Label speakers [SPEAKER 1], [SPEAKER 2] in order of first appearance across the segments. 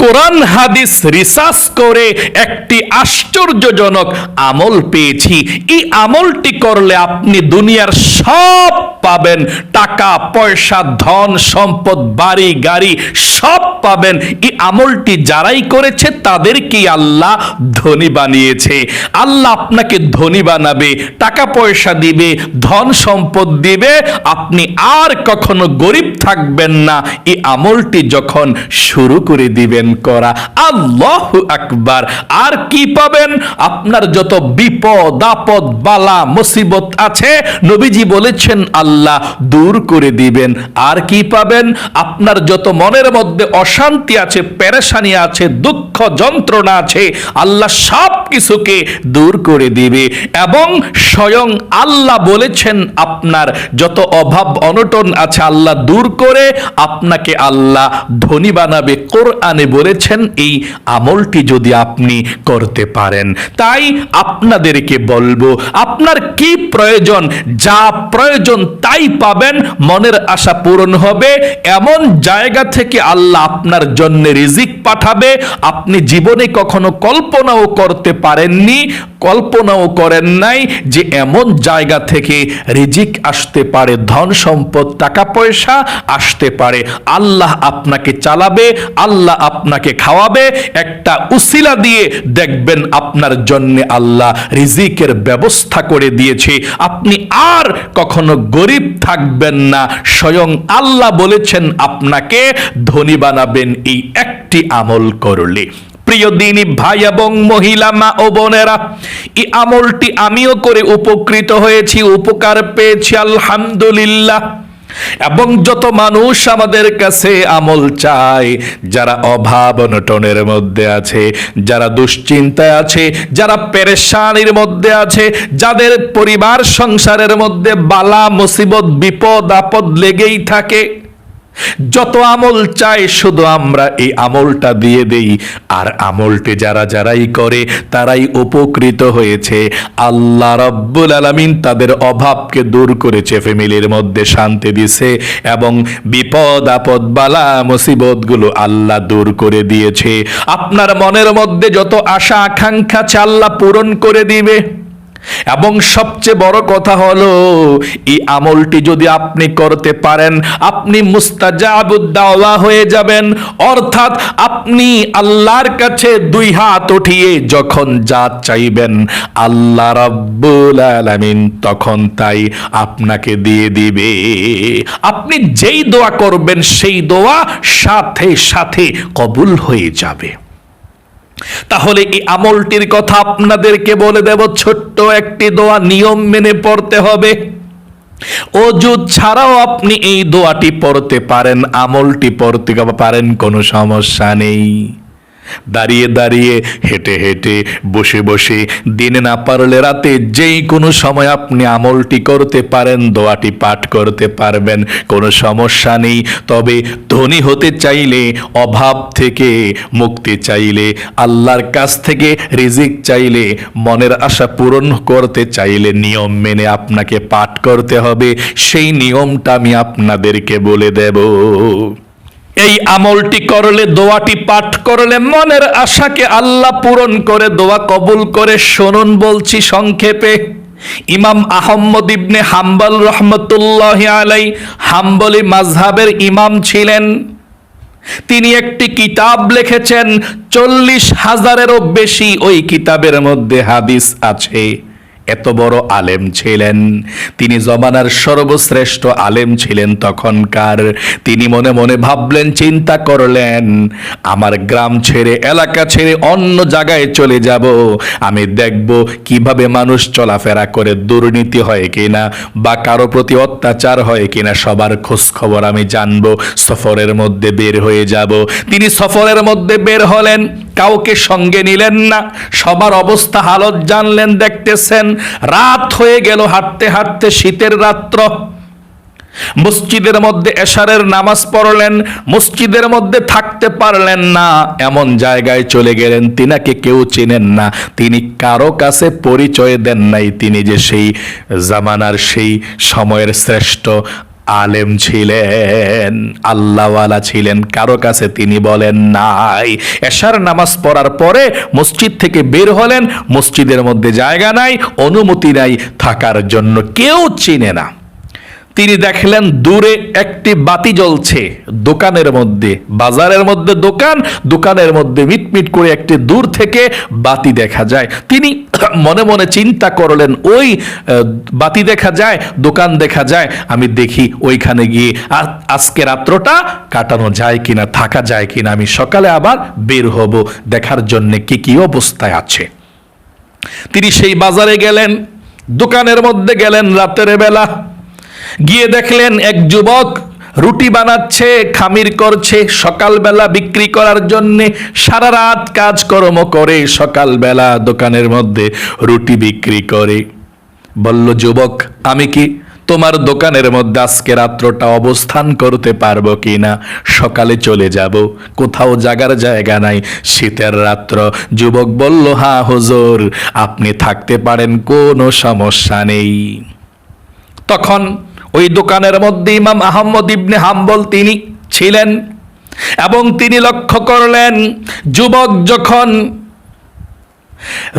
[SPEAKER 1] কোরআন হাদিস রিসার্চ করে একটি আশ্চর্যজনক আমল পেয়েছি। এই আমলটি করলে আপনি দুনিয়ার সব পাবেন, টাকা পয়সা ধন সম্পদ বাড়ি গাড়ি সব পাবেন। এই আমলটি যারাই করেছে তাদেরকে আল্লাহ ধনী বানিয়েছে। আল্লাহ আপনাকে ধনী বানাবে, টাকা পয়সা দিবে, ধন সম্পদ দিবে, আপনি আর কখনো গরিব থাকবেন না। এই আমলটি যখন শুরু করে দিবেন করা, আল্লাহু আকবার। আর কি পাবেন? আপনার যত বিপদ আপদ বালা মুসিবত আছে নবীজি বলেছেন আল্লাহ দূর করে দিবেন। আর কি পাবেন? আপনার যত মনের মধ্যে অশান্তি আছে, পেরেশানি আছে, দুঃখ যন্ত্রণা আছে, আল্লাহ সব কিছুকে দূর করে দিবে। এবং স্বয়ং আল্লাহ বলেছেন আপনার যত অভাব অনটন আছে আল্লাহ দূর করে আপনাকে আল্লাহ ধনী বানাবে। কোরআনে বলেছেন এই আমলটি যদি আপনি করতে পারেন। তাই আপনাদেরকে বলবো, আপনার কি প্রয়োজন, যা প্রয়োজন তাই পাবেন, মনের আশা পূরণ হবে। এমন জায়গা থেকে আল্লাহ আপনার জন্য রিজিক পাঠাবে আপনি জীবনে কখনো কল্পনাও করতে পারেননি, কল্পনাও করেন নাই যে এমন জায়গা থেকে রিজিক আসতে পারে, ধন সম্পদ টাকা পয়সা আসতে পারে। আল্লাহ আপনাকে চালাবে, আল্লাহ আপনাকে খাওয়াবে। একটা উসিলা দিয়ে দেখবেন আপনার জন্য আল্লাহ রিজিকের ব্যবস্থা করে দিয়েছে। আপনি আর কখনো গরিব থাকবেন না। স্বয়ং আল্লাহ বলেছেন আপনাকে ধনী বানাবেন এই একটি আমল করলে। প্রিয় দিনী ভাই এবং মহিলা মা ও বোনেরা, এই আমলটি আমিও করে উপকৃত হয়েছি, উপকার পেয়েছি আলহামদুলিল্লাহ। এবং যত মানুষ আমাদের কাছে আমল চায়, যারা অভাব অনটনের মধ্যে আছে, যারা দুশ্চিন্তায় আছে, যারা পেরেশানির মধ্যে আছে, যাদের পরিবার সংসারের মধ্যে বালা মুসিবত বিপদ আপদ লেগেই থাকে, যত আমল চাই শুধু আমরা এই আমলটা দিয়ে দেই। আর আমলটি যারাই করে তারাই উপকৃত হয়েছে। আল্লাহ রাব্বুল আলামিন তাদের অভাবকে দূর করেছে, ফ্যামিলির মধ্যে শান্তি দিয়েছে এবং বিপদ আপদ বালা মুসিবত গুলো আল্লাহ দূর করে দিয়েছে। আপনার মনের মধ্যে যত আশা আকাঙ্ক্ষা আছে আল্লাহ পূরণ করে দিবে। এবং সবচেয়ে বড় কথা হলো এই আমলটি যদি আপনি করতে পারেন আপনি মুস্তাজাবুদ দাওয়া হয়ে যাবেন। অর্থাৎ আপনি আল্লাহর কাছে দুই হাত উঠিয়ে যখন যা চাইবেন আল্লাহ রাব্বুল আলামিন তখন তাই আপনাকে দিয়ে দিবে। আপনি যেই দোয়া করবেন সেই দোয়া সাথে সাথে কবুল হয়ে যাবে। তাহলে এই আমলটির কথা আপনাদেরকে বলে দেব। ছোট্ট একটি দোয়া নিয়ম মেনে পড়তে হবে। ওযু ছাড়াও আপনি এই দোয়াটি পড়তে পারেন, আমলটি পড়তে পারেন, কোনো সমস্যা নেই। দাঁড়িয়ে দাঁড়িয়ে হেঁটে হেঁটে বসে বসে দিনে না পারলে রাতে যেই কোনো সময় আপনি আমলটি করতে পারেন, দোয়াটি পাঠ করতে পারবেন, কোনো সমস্যা নেই। তবে ধনী হতে চাইলে, অভাব থেকে মুক্তি চাইলে, আল্লাহর কাছ থেকে রিজিক চাইলে, মনের আশা পূরণ করতে চাইলে নিয়ম মেনে আপনাকে পাঠ করতে হবে। সেই নিয়মটা আমি আপনাদেরকে বলে দেব। এই আমলটি করলে, দোয়াটি পাঠ করলে মনের আশাকে আল্লাহ পূরণ করে, দোয়া কবুল করে। শুনুন বলছি সংক্ষেপে। ইমাম আহমদ ইবনে হাম্বল রহমতুল্লাহি আলাইহি হাম্বলি মাযহাবের ইমাম ছিলেন। তিনি একটি কিতাব লিখেছেন, 40,000-এরও বেশি ওই কিতাবের মধ্যে হাদিস আছে। এত বড় আলেম ছিলেন তিনি, জমানার সর্বশ্রেষ্ঠ আলেম ছিলেন তখনকার। তিনি মনে মনে ভাবলেন, চিন্তা করলেন, আমার গ্রাম ছেড়ে এলাকা ছেড়ে অন্য জায়গায় চলে যাব। আমি দেখব কিভাবে মানুষ চলাফেরা করে, দুর্নীতি হয় কিনা বা কারো প্রতি অত্যাচার হয় কিনা, সবার খোঁজ খবর আমি জানবো। সফরের মধ্যে বের হয়ে যাব। তিনি সফরের মধ্যে বের হলেন, কাউকে সঙ্গে নিলেন না, সবার অবস্থা হালত জানলেন, দেখতেছেন। রাত হয়ে গেল, হাঁটতে হাঁটতে, শীতের রাত্র। মসজিদের মধ্যে এশারের নামাজ পড়লেন, মসজিদের মধ্যে থাকতে পারলেন না, এমন জায়গায় চলে গেলেন তিনাকে কেউ চেনেন না, তিনি কারো কাছে পরিচয় দেন নাই তিনি যে সেই জামানার সেই সময়ের শ্রেষ্ঠ আলেম ছিলেন, আল্লাহওয়ালা ছিলেন, কারো কাছে তিনি বলেন নাই। এশার নামাজ পড়ার পরে মসজিদ থেকে বের হলেন, মসজিদের মধ্যে জায়গা নাই, অনুমতি নাই থাকার জন্য, কেউ চিনে না। তিনি দেখলেন দূরে একটি বাতি জ্বলছে দোকানের মধ্যে, বাজারের মধ্যে দোকান, দোকানের মধ্যে মিটমিট করে একটি দূর থেকে বাতি দেখা যায়। তিনি মনে মনে চিন্তা করলেন, ওই বাতি দেখা যায়, দোকান দেখা যায়, আমি দেখি ওইখানে গিয়ে আজকে রাত্রটা কাটানো যায় কিনা, থাকা যায় কিনা, আমি সকালে আবার বের হব দেখার জন্য কি কি অবস্থায় আছে। তিনি সেই বাজারে গেলেন, দোকানের মধ্যে গেলেন রাতের বেলা, গিয়ে দেখলেন এক যুবক রুটি বানাচ্ছে, খামির করছে, সকালবেলা বিক্রি করার জন্য সারা রাত কাজকর্ম করে সকালবেলা দোকানের মধ্যে রুটি বিক্রি করে। বলল, যুবক, আমি কি তোমার দোকানের মধ্যে আজকে রাত্রটা অবস্থান করতে পারবো কিনা? সকালে চলে যাব, কোথাও জাগার জায়গা নাই, শীতের রাত্র। যুবক বলল, হ্যাঁ হুজুর, আপনি থাকতে পারেন, কোনো সমস্যা নেই। তখন ওই দোকানের মধ্যে ইমাম আহমদ ইবনে হাম্বল তিনি ছিলেন, এবং তিনি লক্ষ্য করলেন যুবক যখন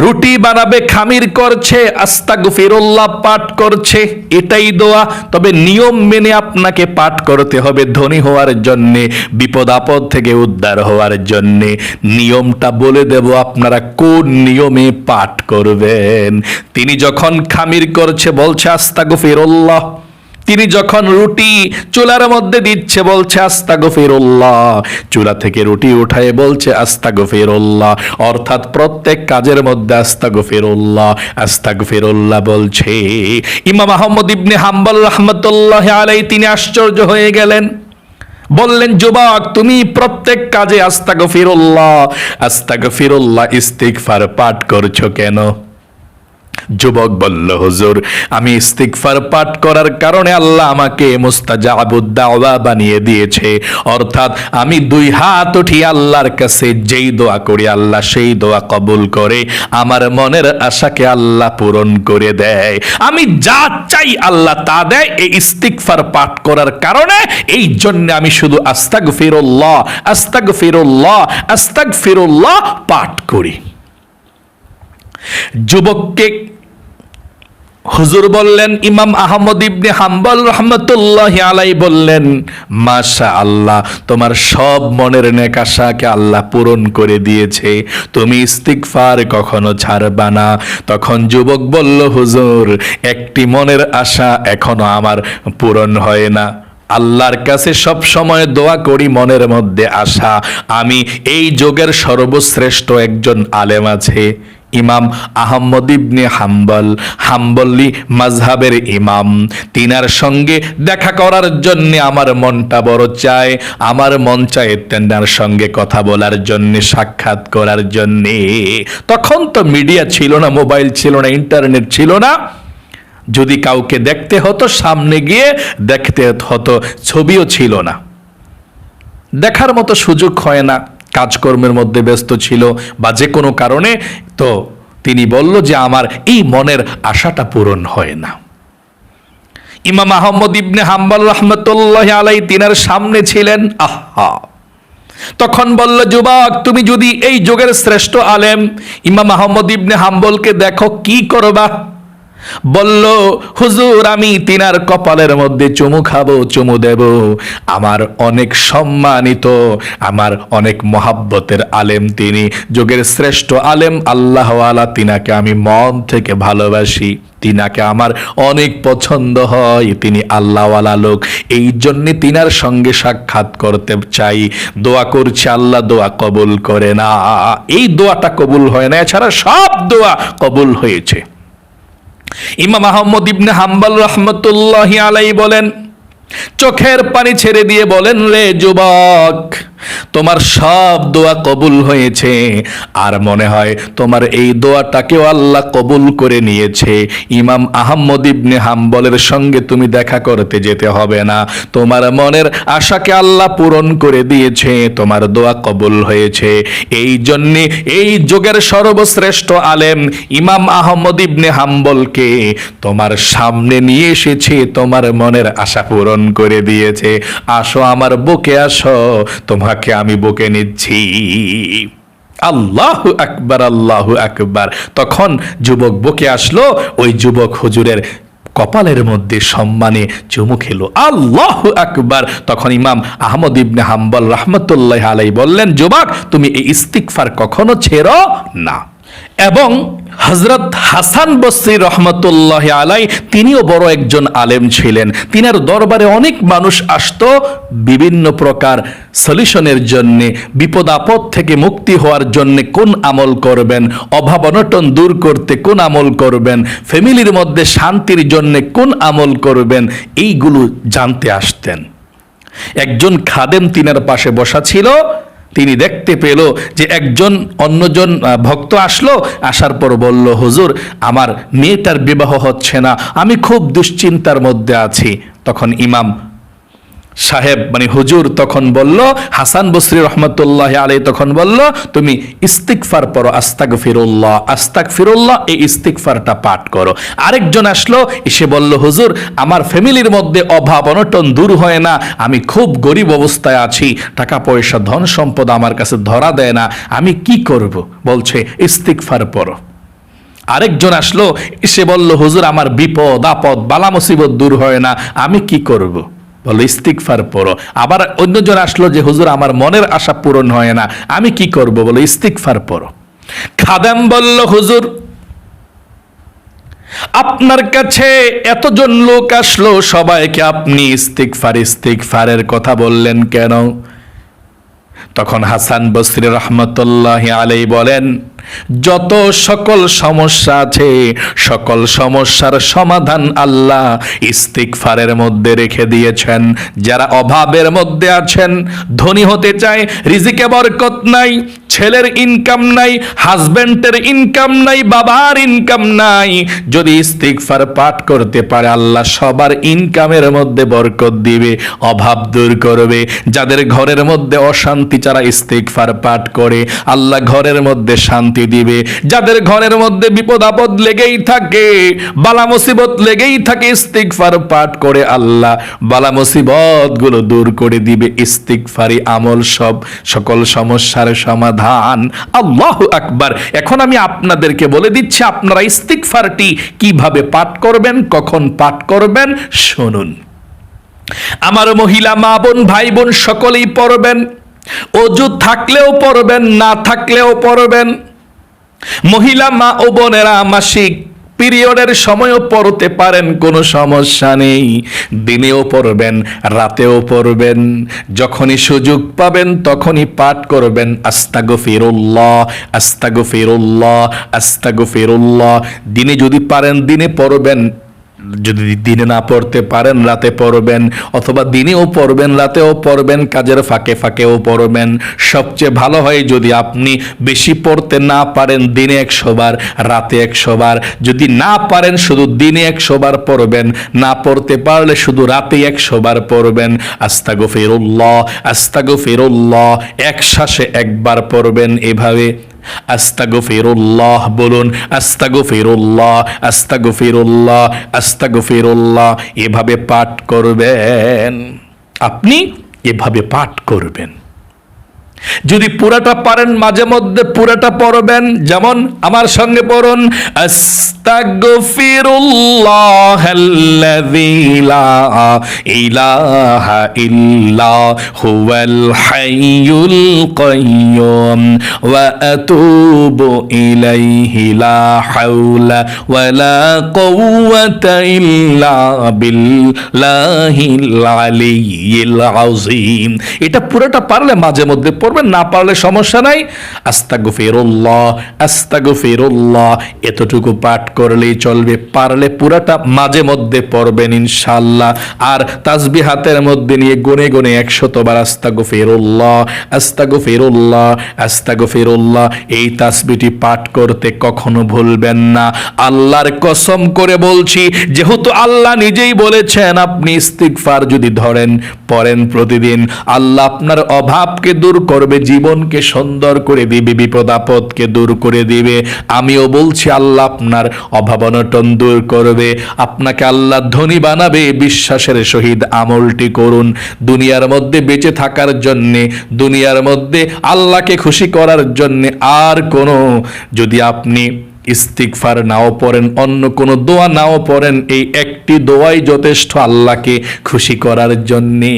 [SPEAKER 1] রুটি বানাবে, খামির করছে, আস্তাগফিরুল্লাহ পাঠ করছে, এটাই দোয়া, তবে নিয়ম মেনে আপনাকে পাঠ করতে হবে ধনী হওয়ার জন্যে, বিপদ আপদ থেকে উদ্ধার হওয়ার জন্যে। নিয়মটা বলে দেব, আপনারা কোন নিয়মে পাঠ করবেন। তিনি যখন খামির করছে বলছে আস্তাগফিরুল্লাহ, তিনি যখন রুটি চুলার মধ্যে দিচ্ছে বলছে আস্তাগফিরুল্লাহ, চুলা থেকে রুটি উঠায় বলছে আস্তাগফিরুল্লাহ, অর্থাৎ প্রত্যেক কাজের মধ্যে আস্তাগফিরুল্লাহ আস্তাগফিরুল্লাহ বলছে। ইমাম আহমদ ইবনে হাম্বল রাহমাতুল্লাহি আলাইহি তিনি আশ্চর্য হয়ে গেলেন, বললেন, যুবক, তুমি প্রত্যেক কাজে আস্তাগফিরুল্লাহ আস্তাগফিরুল্লাহ ইস্তিগফার পাঠ করছো কেন? যুবক বলল, হুজুর, আমি ইস্তিগফার পাঠ করার কারণে আল্লাহ আমাকে মুস্তাজাবুদ দাওয়া বানিয়ে দিয়েছে, অর্থাৎ আমি দুই হাত উঠিয়ে আল্লাহর কাছে যেই দোয়া করি আল্লাহ সেই দোয়া কবুল করে, আমার মনের আশাকে আল্লাহ পূরণ করে দেয়, আমি যা চাই আল্লাহ তা দেয়। এই ইস্তিগফার পাঠ করার কারণে এই জন্য আমি শুধু আস্তাগফিরুল্লাহ আস্তাগফিরুল্লাহ আস্তাগফিরুল্লাহ পাঠ করি। যুবককে হুজুর বললেন, ইমাম আহমদ ইবনে হাম্বল রাহমাতুল্লাহি আলাইহি বললেন, মাশাআল্লাহ, তোমার সব মনের নেক আশাকে আল্লাহ পূরণ করে দিয়েছে, তুমি ইস্তিগফার কখনো ছাড়বা না। তখন যুবক বলল, হুজুর, একটি মনের আশা এখনো আমার পূরণ হয় না, আল্লাহর কাছে সব সময় দোয়া করি, মনের মধ্যে আশা, আমি এই যুগের সর্বশ্রেষ্ঠ একজন আলেম আছে, ইমাম আহমদ ইবনে হাম্বল, হাম্বলি মাযহাবের ইমাম, তিনার সঙ্গে দেখা করার জন্য আমার মনটা বড় চায়, আমার মন চায় তেনার সঙ্গে কথা বলার জন্য, সাক্ষাৎ করার জন্য। তখন তো মিডিয়া ছিল না, মোবাইল ছিল না, ইন্টারনেট ছিল না, যদি কাউকে দেখতে হতো সামনে গিয়ে দেখতে হতো, ছবিও ছিল না, দেখার মতো সুযোগ হয় না, কাজকর্মের মধ্যে ব্যস্ত ছিল বা যে কোনো কারণে। তো তিনি বলল যে আমার এই মনের আশাটা পূরণ হয় না। ইমাম আহমদ ইবনে হাম্বল রাহমাতুল্লাহি আলাইহি তিনার সামনে ছিলেন। আহা, তখন বলল, যুবক, তুমি যদি এই যুগের শ্রেষ্ঠ আলেম ইমাম আহমদ ইবনে হাম্বলকে দেখো, কি করবা? বলল, হুজুর, আমি তিনার কপালের মধ্যে চুমু খাবো, চুমু দেব, আমার অনেক সম্মানিত, আমার অনেক মহাব্বতের আলেম তিনি, যুগের শ্রেষ্ঠ আলেম, আল্লাহওয়ালা, তিনাকে আমি মন থেকে ভালোবাসি, তিনাকে আমার অনেক পছন্দ হয়, তিনি আল্লাহওয়ালা লোক, এই জন্যে তিনার সঙ্গে সাক্ষাৎ করতে চাই, দোয়া করছি, আল্লাহ দোয়া কবুল করে না। এই দোয়াটা কবুল হয় না, এছাড়া সব দোয়া কবুল হয়েছে। ইমাম আহমদ ইবনে হাম্বল রাহমাতুল্লাহি আলাইহি বলেন, চোখের পানি ছেড়ে দিয়ে বলেন, রে যুবক, তোমার সব দোয়া কবুল হয়েছে, আর মনে হয় তোমার এই দোয়াটাকেও আল্লাহ কবুল করে নিয়েছে। ইমাম আহমদ ইবনে হাম্বলের সঙ্গে তুমি দেখা করতে যেতে হবে না, তোমার মনের আশাকে আল্লাহ পূরণ করে দিয়েছে, তোমার দোয়া কবুল হয়েছে। এই জন্যে এই যুগের সর্বশ্রেষ্ঠ আলেম ইমাম আহমদ ইবনে হাম্বলকে তোমার সামনে নিয়ে এসেছে, তোমার মনের আশা পূরণ করে দিয়েছে। আসো আমার বুকে আসো, তোমাকে আমি বুকে নিচ্ছি। আল্লাহু আকবার, আল্লাহু আকবার। তখন যুবক বুকে আসলো, ওই যুবক হুজুরের কপালের মধ্যে সম্মানে চুমু খেলো। আল্লাহু আকবার। তখন ইমাম আহমদ ইবনে হাম্বল রাহমাতুল্লাহ আলাইহি বললেন, যুবক তুমি এই ইস্তিগফার কখনো ছেড়ো না। এবং হযরত হাসান বসরি রহমতুল্লাহ আলাই তিনিও বড় একজন আলেম ছিলেন। তিনার দরবারে অনেক মানুষ আসতো বিভিন্ন প্রকার সলিউশনের জন্য, বিপদ আপদ থেকে মুক্তি হওয়ার জন্য কোন আমল করবেন, অভাব অনটন দূর করতে কোন আমল করবেন, ফ্যামিলির মধ্যে শান্তির জন্য কোন আমল করবেন, এইগুলো জানতে আসতেন। একজন খাদেম তিনার পাশে বসা ছিল। তিনি দেখতে পেল যে একজন অন্যজন ভক্ত আসলো, আসার পর বলল, হুজুর আমার মেয়েটার বিবাহ হচ্ছে না, আমি খুব দুশ্চিন্তার মধ্যে আছি। তখন ইমাম সাহেব মানে হুজুর তখন বলল, হাসান বসরি রহমতুল্লাহ আলাইহি তখন বলল, তুমি ইস্তিগফার পড়ো, আস্তাগফিরুল্লাহ আস্তাগফিরুল্লাহ, এই ইস্তিগফারটা পাঠ করো। আরেকজন আসলো, এসে বলল, হুজুর আমার ফ্যামিলির মধ্যে অভাব অনটন দূর হয় না, আমি খুব গরিব অবস্থায় আছি, টাকা পয়সা ধন সম্পদ আমার কাছে ধরা দেয় না, আমি কি করব? বলছে ইস্তিগফার পড়ো। আরেকজন আসলো, এসে বলল, হুজুর আমার বিপদ আপদ বালা মুসিবত দূর হয় না, আমি কি করব? বলো ইস্তিগফার পড়ো। আবার অন্যজন আসলো যে হুজুর আমার মনের আশা পূরণ হয় না, আমি কি করব? বলো ইস্তিগফার পড়ো। খাদেম বলল, হুজুর আপনার কাছে এতজন লোক আসলো, সবাইকে আপনি ইস্তিগফারের কথা বললেন কেন? তখন হাসান বসরি রহমতুল্লাহ আলাইহি বলেন, যত সকল সমস্যা আছে সকল সমস্যার সমাধান আল্লাহ ইস্তিগফারের মধ্যে রেখে দিয়েছেন। যারা অভাবের মধ্যে আছেন, ধনী হতে চায়, রিজিকে বরকত নাই, ছেলের ইনকাম নাই, হাজবেন্ডের ইনকাম নাই, বাবার ইনকাম নাই, যদি ইস্তিগফার পাঠ করতে পারে আল্লাহ সবার ইনকামের মধ্যে বরকত দিবে, অভাব দূর করবে। যাদের ঘরের মধ্যে অশান্তি, যারা ইস্তিগফার পাঠ করে আল্লাহ ঘরের মধ্যে শান্তি দিবে। যাদের ঘরের মধ্যে বিপদ আপদ লেগেই থাকে, বালা মুসিবত লেগেই থাকে, ইস্তিগফার পাঠ করে আল্লাহ বালা মুসিবত গুলো দূর করে দিবে। ইস্তিগফারি আমল সকল সমস্যার সমাধান। আল্লাহু আকবার। এখন আমি আপনাদেরকে বলে দিচ্ছি আপনারা ইস্তিগফারটি কিভাবে পাঠ করবেন, কখন পাঠ করবেন, শুনুন। আমার মহিলা মা বোন ভাই বোন সকলেই পড়বেন, অজু থাকলেও পড়বেন, না থাকলেও পড়বেন। মহিলা মা ও বোনেরা মাসিক পিরিয়ডের সময়ও পড়তে পারেন, কোনো সমস্যা নেই। দিনেও পড়বেন, রাতেও পড়বেন, যখনই সুযোগ পাবেন তখনই পাঠ করবেন আস্তাগফিরুল্লাহ আস্তাগফিরুল্লাহ আস্তাগফিরুল্লাহ। দিনে যদি পারেন দিনে পড়বেন, যদি দিনে না পড়তে পারেন রাতে পড়বেন, অথবা দিনেও পড়বেন রাতেও পড়বেন, কাজের ফাঁকে ফাঁকেও পড়বেন। সবচেয়ে ভালো হয় যদি আপনি বেশি পড়তে না পারেন দিনে 100 বার, রাতে 100 বার। যদি না পারেন শুধু দিনে 100 বার পড়বেন, না পড়তে পারলে শুধু রাতে 100 বার পড়বেন আস্তাগফিরুল্লাহ আস্তাগফিরুল্লাহ। এক শ্বাসে একবার পড়বেন এভাবে আস্তাগফিরুল্লাহ বলুন, আস্তাগফিরুল্লাহ আস্তাগফিরুল্লাহ আস্তাগফিরুল্লাহ, এভাবে পাঠ করবেন। আপনি এভাবে পাঠ করবেন। যদি পুরাটা পারেন মাঝে মধ্যে পুরাটা পড়বেন, যেমন আমার সঙ্গে পড়ুন, আস্তাগফিরুল্লাহাল্লাযী লা ইলাহা ইল্লা হুয়াল হাইয়ুল কাইয়্যুম ওয়া আতুবু ইলাইহি লা হাওলা ওয়ালা কুওয়াতা ইল্লা বিল্লাহিল আলিয়্যিল আযীম। এটা পুরোটা পারলে মাঝে মধ্যে পড়বেন। করবেন, না পারলে সমস্যা নাই। আস্তাগফিরুল্লাহ আস্তাগফিরুল্লাহ এতটুকু পাঠ করলেই চলবে। পারলে পুরাটা মাঝে মধ্যে পড়বেন ইনশাআল্লাহ। আর তাসবিহ হাতের মধ্যে নিয়ে গুনে গুনে 100 বার আস্তাগফিরুল্লাহ আস্তাগফিরুল্লাহ আস্তাগফিরুল্লাহ এই তাসবিহটি পাঠ করতে কখনো ভুলবেন না। আল্লাহর কসম করে বলছি, যেহেতু আল্লাহ নিজেই বলেছেন আপনি ইস্তিগফার যদি ধরেন পড়েন প্রতিদিন, আল্লাহ আপনার অভাবকে দূর করবে, জীবনকে সুন্দর করে দিবে, বিপদ আপদকে দূর করে দিবে। আমিও বলছি আল্লাহ আপনার অভাব অনটন দূর করবে, আপনাকে আল্লাহ ধনী বানাবে। বিশ্বাসের সহিত আমলটি করুন। দুনিয়ার মধ্যে বেঁচে থাকার জন্যে, দুনিয়ার মধ্যে আল্লাহকে খুশি করার জন্যে আর কোনো, যদি আপনি ইস্তিগফার নাও পড়েন, অন্য কোনো দোয়া নাও পড়েন, এই একটি দোয়াই যথেষ্ট আল্লাহকে খুশি করার জন্যে।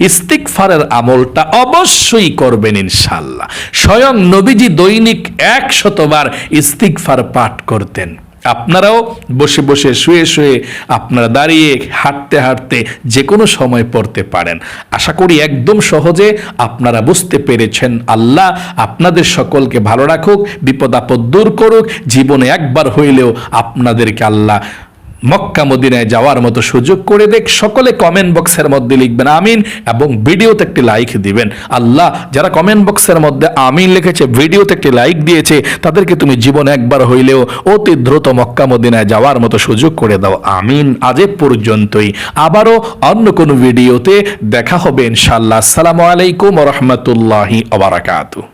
[SPEAKER 1] ইস্তিগফারের আমলটা অবশ্যই করবেন ইনশাআল্লাহ। স্বয়ং নবীজি দৈনিক 100 বার ইস্তিগফার পাঠ করতেন। আপনারাও বসে বসে, শুয়ে শুয়ে, আপনারা দাঁড়িয়ে, হাঁটতে হাঁটতে যে কোনো সময় পড়তে পারেন। আশা করি একদম সহজে আপনারা বুঝতে পেরেছেন। আল্লাহ আপনাদের সকলকে ভালো রাখুক, বিপদ আপদ দূর করুক। জীবনে একবার হইলেও আপনাদেরকে আল্লাহ মক্কা মদিনায় যাওয়ার মতো সুযোগ করে দেখ। সকলে কমেন্ট বক্সের মধ্যে লিখবেন আমিন, এবং ভিডিওতে একটি লাইক দিবেন। আল্লাহ যারা কমেন্ট বক্সের মধ্যে আমিন লিখেছে, ভিডিওতে একটি লাইক দিয়েছে, তাদেরকে তুমি জীবনে একবার হইলেও অতি দ্রুত মক্কা মদিনায় যাওয়ার মতো সুযোগ করে দাও, আমিন। আজ এ পর্যন্তই, আবারও অন্য কোনো ভিডিওতে দেখা হবে ইনশাআল্লাহ। আসসালামু আলাইকুম ওয়া রাহমাতুল্লাহি ওয়া বারাকাতুহু।